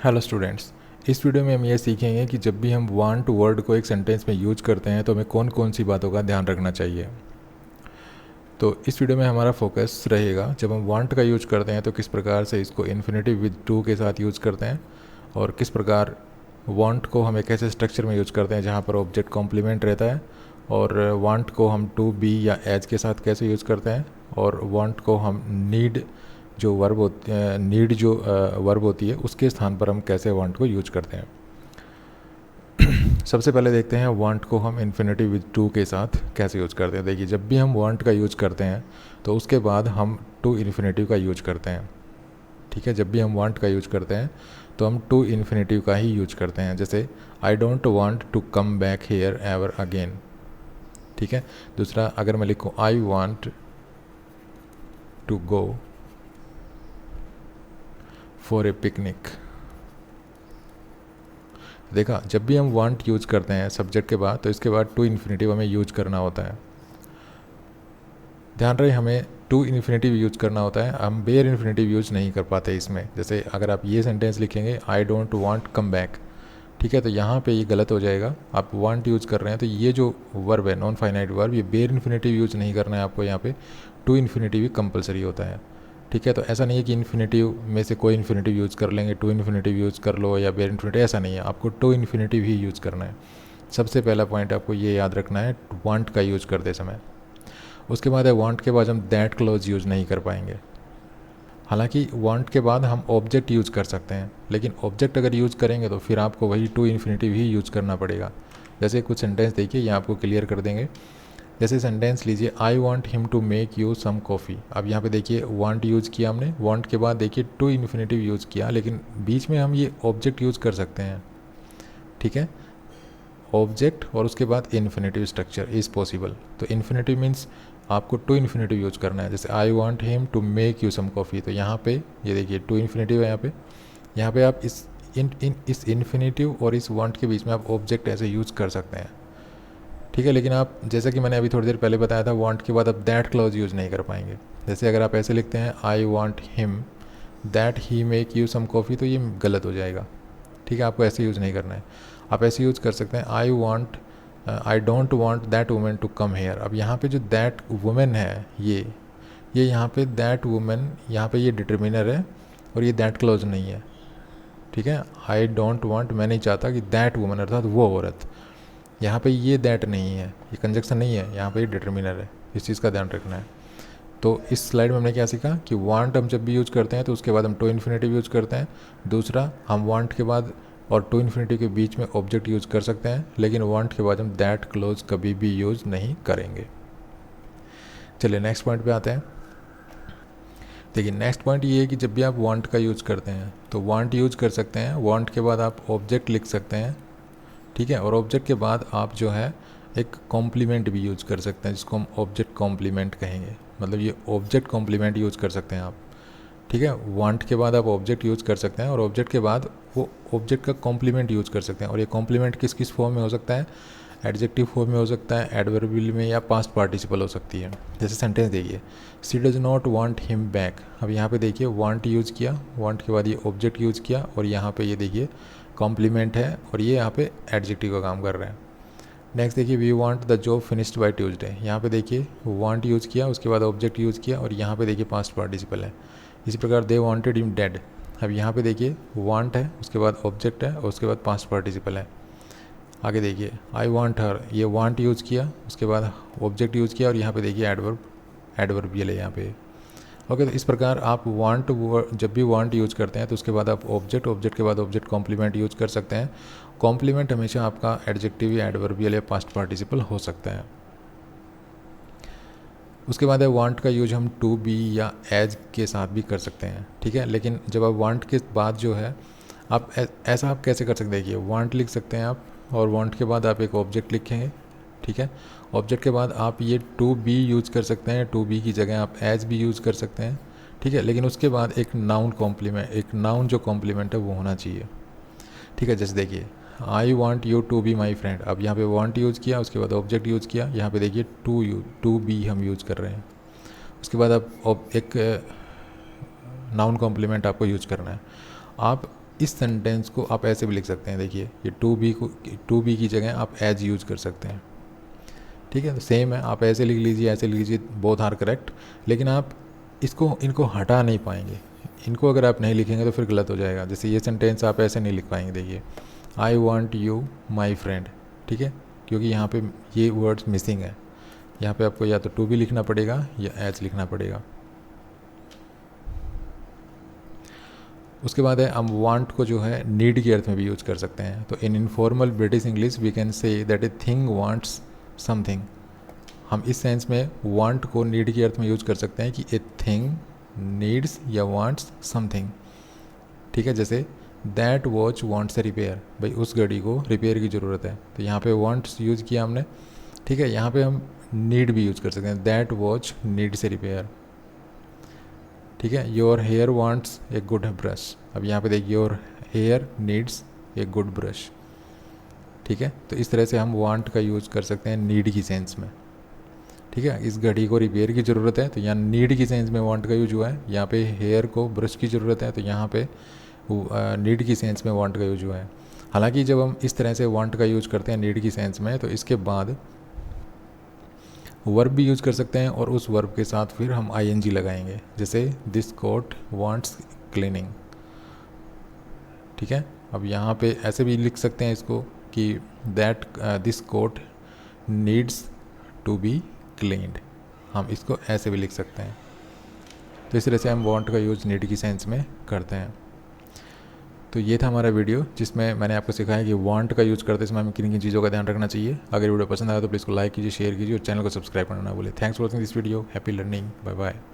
Hello students, इस video में हम ये सीखेंगे कि जब भी हम वांट वर्ड को एक सेंटेंस में यूज करते हैं तो हमें कौन कौन सी बातों का ध्यान रखना चाहिए। तो इस वीडियो में हमारा फोकस रहेगा जब हम वांट का यूज करते हैं तो किस प्रकार से इसको इन्फिनेटिव विद टू के साथ यूज करते हैं, और किस प्रकार वांट को हम एक ऐसे स्ट्रक्चर में यूज करते हैं जहाँ पर ऑब्जेक्ट कॉम्प्लीमेंट रहता है, और वांट को हम टू बी या एज के साथ कैसे यूज़ करते हैं, और वांट को हम नीड जो वर्ब होती है वर्ब होती है उसके स्थान पर हम कैसे वांट को यूज करते हैं। सबसे पहले देखते हैं वांट को हम इन्फिनेटिव विद टू के साथ कैसे यूज करते हैं। देखिए, जब भी हम वांट का यूज करते हैं तो उसके बाद हम टू इन्फिनेटिव का यूज करते हैं। ठीक है, जब भी हम वांट का यूज करते हैं तो हम टू इन्फिनेटिव का ही यूज करते हैं। जैसे I don't want to come back here ever again. ठीक है, दूसरा अगर मैं लिखूँ I want to go for a picnic. देखा, जब भी हम वांट यूज करते हैं सब्जेक्ट के बाद तो इसके बाद टू इन्फिनेटिव हमें यूज करना होता है। ध्यान रहे, हमें टू इन्फिनेटिव यूज करना होता है, हम बेयर इन्फिनेटिव यूज नहीं कर पाते इसमें। जैसे अगर आप ये सेंटेंस लिखेंगे आई डोंट वांट कम बैक, ठीक है, तो यहाँ पे ये गलत हो जाएगा। आप वांट यूज कर रहे हैं तो ये जो वर्ब है नॉन फाइनाइट वर्ब, ये बेयर इन्फिनेटिव यूज नहीं करना है आपको। यहाँ पे टू इन्फिनेटिव ही कंपलसरी होता है। ठीक है, तो ऐसा नहीं है कि इन्फिनेटिव में से कोई इन्फिनेटिव यूज़ कर लेंगे, टू इन्फिनेटिव यूज़ कर लो या बेयर इन्फिनेटिव, ऐसा नहीं है। आपको टू इन्फिनेटिव ही यूज़ करना है। सबसे पहला पॉइंट आपको ये याद रखना है वांट का यूज़ करते समय। उसके बाद है वांट के बाद हम दैट क्लॉज यूज़ नहीं कर पाएंगे। हालांकि वांट के बाद हम ऑब्जेक्ट यूज़ कर सकते हैं, लेकिन ऑब्जेक्ट अगर यूज़ करेंगे तो फिर आपको वही टू इन्फिनेटिव ही यूज़ करना पड़ेगा। जैसे कुछ सेंटेंस देखिए, ये आपको क्लियर कर देंगे। जैसे सेंटेंस लीजिए, I want him to make you some coffee. अब यहाँ पे देखिए वांट यूज़ किया हमने, वांट के बाद देखिए टू इन्फिनेटिव यूज़ किया, लेकिन बीच में हम ये ऑब्जेक्ट यूज़ कर सकते हैं। ठीक है, ऑब्जेक्ट और उसके बाद इन्फिनेटिव स्ट्रक्चर इज़ पॉसिबल। तो इन्फिनेटिव मीन्स आपको टू इन्फिनेटिव यूज़ करना है। जैसे I want him to make you some coffee, तो यहाँ पे ये देखिए टू इन्फिनेटिव है। यहाँ पे आप इस इन्फिनेटिव और इस वांट के बीच में आप ऑब्जेक्ट ऐसे यूज़ कर सकते हैं। ठीक है, लेकिन आप जैसा कि मैंने अभी थोड़ी देर पहले बताया था, वांट के बाद आप दैट क्लॉज यूज़ नहीं कर पाएंगे। जैसे अगर आप ऐसे लिखते हैं I want him that he make you some coffee, तो ये गलत हो जाएगा। ठीक है, आपको ऐसे यूज़ नहीं करना है। आप ऐसे यूज़ कर सकते हैं I don't want that women to come here. अब यहाँ पे जो दैट वुमेन है ये यहाँ पे दैट वुमेन, यहाँ पे ये डिटर्मिनर है और ये दैट क्लॉज नहीं है। ठीक है, आई डोंट वांट, मैं नहीं चाहता कि दैट वुमेन अर्थात वो औरत, यहाँ पे ये दैट नहीं है, ये कंजक्शन नहीं है, यहाँ पे ये डिटर्मिनर है। इस चीज़ का ध्यान रखना है। तो इस स्लाइड में हमने क्या सीखा कि वांट हम जब भी यूज़ करते हैं तो उसके बाद हम टू इन्फिनेटिव यूज़ करते हैं। दूसरा, हम वांट के बाद और टू इन्फिनेटिव के बीच में ऑब्जेक्ट यूज़ कर सकते हैं, लेकिन वांट के बाद हम दैट क्लोज कभी भी यूज़ नहीं करेंगे। चलिए नेक्स्ट पॉइंट पे आते हैं। देखिए, नेक्स्ट पॉइंट ये है कि जब भी आप वांट का यूज़ करते हैं तो वांट यूज़ कर सकते हैं, वांट के बाद आप ऑब्जेक्ट लिख सकते हैं। ठीक है, और ऑब्जेक्ट के बाद आप जो है एक कॉम्प्लीमेंट भी यूज़ कर सकते हैं, जिसको हम ऑब्जेक्ट कॉम्प्लीमेंट कहेंगे। मतलब ये ऑब्जेक्ट कॉम्प्लीमेंट यूज़ कर सकते हैं आप। ठीक है, वांट के बाद आप ऑब्जेक्ट यूज़ कर सकते हैं और ऑब्जेक्ट के बाद वो ऑब्जेक्ट का कॉम्प्लीमेंट यूज़ कर सकते हैं। और ये कॉम्प्लीमेंट किस किस फॉर्म में हो सकता है? एडजेक्टिव फॉर्म में हो सकता है, एडवर्बियल में, या पास्ट पार्टिसिपल हो सकती है। जैसे सेंटेंस देखिए, she does not want him back. अब यहाँ पे देखिए वांट यूज़ किया, वांट के बाद ये ऑब्जेक्ट यूज़ किया, और यहाँ पे ये देखिए कॉम्प्लीमेंट है और ये यहाँ पे एडजेक्टिव का काम कर रहे हैं। नेक्स्ट देखिए, we want the job finished by Tuesday. यहाँ पे देखिए वांट यूज़ किया, उसके बाद ऑब्जेक्ट यूज़ किया, और यहाँ पे देखिए पास्ट पार्टिसिपल है। इसी प्रकार दे वांटेड हिम डेड। अब यहाँ पे देखिए वांट है, उसके बाद ऑब्जेक्ट है, और उसके बाद पास्ट पार्टिसिपल है। आगे देखिए आई वांट हर, ये वांट यूज़ किया, उसके बाद ऑब्जेक्ट यूज़ किया, और यहाँ पे देखिए एडवर्बियल है यहाँ पे। ओके, तो इस प्रकार आप वांट, जब भी वांट यूज़ करते हैं तो उसके बाद आप ऑब्जेक्ट के बाद ऑब्जेक्ट कॉम्प्लीमेंट यूज़ कर सकते हैं। कॉम्प्लीमेंट हमेशा आपका एडजेक्टिव या एडवर्बियल या पास्ट पार्टिसिपल हो सकता है। उसके बाद है वांट का यूज हम टू बी या एज के साथ भी कर सकते हैं। ठीक है, लेकिन जब आप वांट के बाद जो है आप ऐसा आप कैसे कर सकते हैं? देखिए, वांट लिख सकते हैं आप, और वांट के बाद आप एक ऑब्जेक्ट लिखेंगे। ठीक है, ऑब्जेक्ट के बाद आप ये टू बी यूज़ कर सकते हैं, टू बी की जगह आप एज भी यूज़ कर सकते हैं। ठीक है, लेकिन उसके बाद एक नाउन कॉम्प्लीमेंट, एक नाउन जो कॉम्प्लीमेंट है वो होना चाहिए। ठीक है, जैसे देखिए I want you to be my friend. अब यहाँ पे वॉन्ट यूज़ किया, उसके बाद ऑब्जेक्ट यूज़ किया, यहाँ पे देखिए टू बी हम यूज़ कर रहे हैं। उसके बाद आप एक नाउन कॉम्प्लीमेंट आपको यूज करना है। आप इस सेंटेंस को आप ऐसे भी लिख सकते हैं, देखिए ये टू बी की जगह आप एज यूज़ कर सकते हैं, ठीक है। तो सेम है, आप ऐसे लिख लीजिए, ऐसे लिख लीजिए, बोथ आर करेक्ट, लेकिन आप इनको हटा नहीं पाएंगे। इनको अगर आप नहीं लिखेंगे तो फिर गलत हो जाएगा। जैसे ये सेंटेंस आप ऐसे नहीं लिख पाएंगे, देखिए I want you my friend, ठीक है, क्योंकि यहाँ पे ये वर्ड्स मिसिंग है। यहाँ पे आपको या तो टू बी लिखना पड़ेगा या एज लिखना पड़ेगा। उसके बाद है हम वांट को जो है नीड के अर्थ में भी यूज़ कर सकते हैं। तो in informal British English we can say that a thing wants something. हम इस सेंस में वांट को नीड के अर्थ में यूज़ कर सकते हैं कि ए थिंग नीड्स या वांट्स समथिंग, ठीक है। जैसे that watch wants A repair, भाई उस घड़ी को रिपेयर की ज़रूरत है, तो यहाँ पे वांट्स यूज़ किया हमने, ठीक है। यहाँ पे हम नीड भी यूज़ कर सकते हैं, that watch needs a repair, ठीक है। Your hair wants a good brush, अब यहाँ पे देखिए your hair needs a good brush, ठीक है। तो इस तरह से हम वांट का यूज़ कर सकते हैं नीड की सेंस में, ठीक है। इस घड़ी को रिपेयर की ज़रूरत है, तो यहाँ नीड की सेंस में वांट का यूज हुआ है। यहाँ पे हेयर को ब्रश की ज़रूरत है, तो यहाँ पे नीड की सेंस में वांट का यूज हुआ है। हालांकि जब हम इस तरह से वांट का यूज करते हैं नीड की सेंस में, तो इसके बाद वर्ब भी यूज़ कर सकते हैं, और उस वर्ब के साथ फिर हम आईएनजी लगाएंगे। जैसे दिस कोट वांट्स क्लीनिंग, ठीक है। अब यहाँ पे ऐसे भी लिख सकते हैं इसको कि that this coat needs to be cleaned, हम इसको ऐसे भी लिख सकते हैं। तो इस तरह से हम वांट का यूज़ नीड की सेंस में करते हैं। तो ये था हमारा वीडियो जिसमें मैंने आपको सिखाया कि वांट का यूज़ करते समय हमें किन किन चीज़ों का ध्यान रखना चाहिए। अगर वीडियो पसंद आया तो प्लीज़ को लाइक कीजिए, शेयर कीजिए और चैनल को सब्सक्राइब करना ना भूलिए। Thanks for watching this video. Happy learning, bye bye.